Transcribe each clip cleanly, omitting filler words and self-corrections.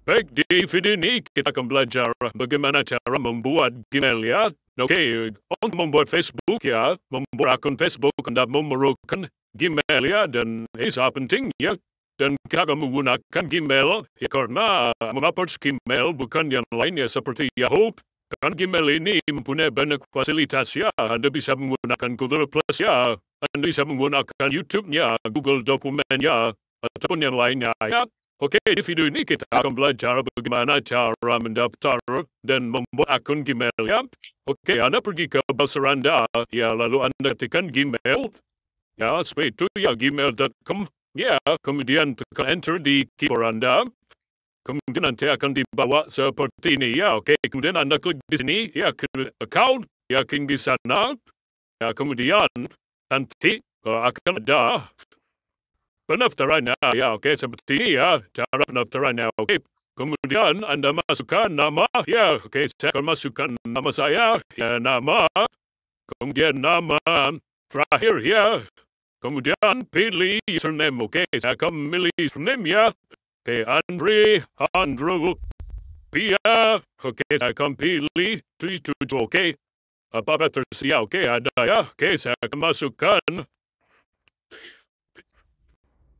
Baik, di video ini kita akan belajar bagaimana cara membuat Gmail ya. Oke, untuk membuat Facebook ya, membuat akun Facebook Anda memerlukan Gmail ya, dan ini sangat penting ya. Dan kita akan menggunakan Gmail ya, karena mengupload Gmail bukan yang lainnya seperti Yahoo. Karena Gmail ini mempunyai banyak fasilitas ya. Anda bisa menggunakan Google Plus ya, Anda bisa menggunakan YouTube-nya, Google Dokumen ya, ataupun yang lainnya ya. Oke, di video ini kita akan belajar bagaimana cara mendaftar dan membuat akun Gmail ya. Oke, Anda pergi ke browser Anda, ya, lalu Anda ketikkan Gmail, ya, seperti itu ya, gmail.com, ya, kemudian tekan enter di keyboard Anda, kemudian nanti akan dibawa seperti ini ya. Oke, kemudian Anda klik di sini, ya, ke account, ya, klik di sana, ya, kemudian nanti akan ada pendaftarannya, ya, oke, seperti ini ya, cara pendaftarannya, oke. Kemudian Anda masukkan nama, ya, oke, saya akan masukkan nama saya, ya, nama, kemudian nama terakhir, ya, kemudian pilih username, oke, saya akan memilih username, ya, oke, Andrew, Pia, oke, saya akan pilih 7, oke, apa tersedia, oke, ada ya, oke, saya akan masukkan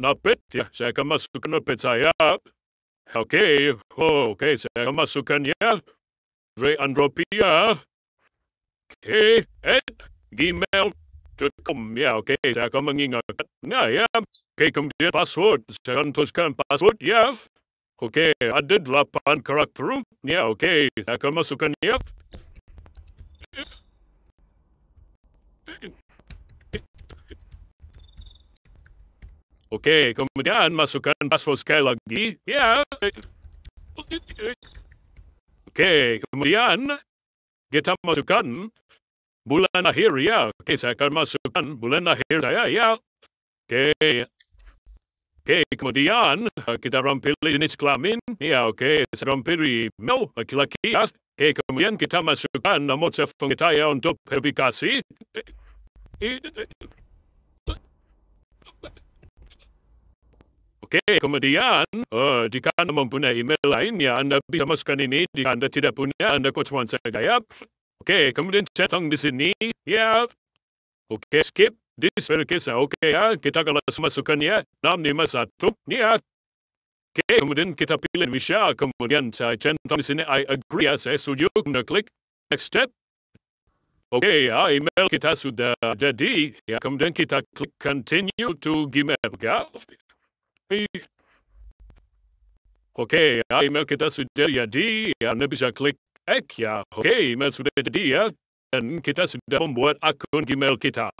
Napet, ya, saya akan masukkan napet saya. Oke, oke, saya akan masukkannya. Andropia. Oke, gmail.com, ya, oke, saya akan mengingatkannya, ya. Oke, kemudian password, saya akan tuliskan password, ya. Oke, ada 8 karakter, ya, oke, saya akan masukkannya. Oke, kemudian masukkan password sekali lagi, ya. Oke, kemudian kita masukkan bulan akhir, ya. Oke, saya akan masukkan bulan akhir saya, ya. Oke, kemudian kita akan pilih jenis kelamin, ya. Oke, saya akan pilih male, laki-laki, ya. Oke, kemudian kita masukkan nomor telepon kita ya untuk verifikasi. Oke, kemudian jika Anda mempunyai email lainnya, Anda bisa masukkan ini. Jika Anda tidak punya, Anda kucuan saja ya. Oke, kemudian centang di sini, ya. Oke, skip this verification. Oke ya, kita akan langsung masukkan ya, 651, ya. Oke, kemudian kita pilih Indonesia, kemudian saya centang di sini, I agree ya, saya setuju, kemudian klik next step. Oke, ya, email kita sudah jadi, ya, kemudian kita klik continue to Gmail, ya. Oke, ya, email kita sudah jadi, ya, Anda bisa klik X, ya. Oke, email sudah jadi, ya, dan kita sudah membuat akun Gmail kita.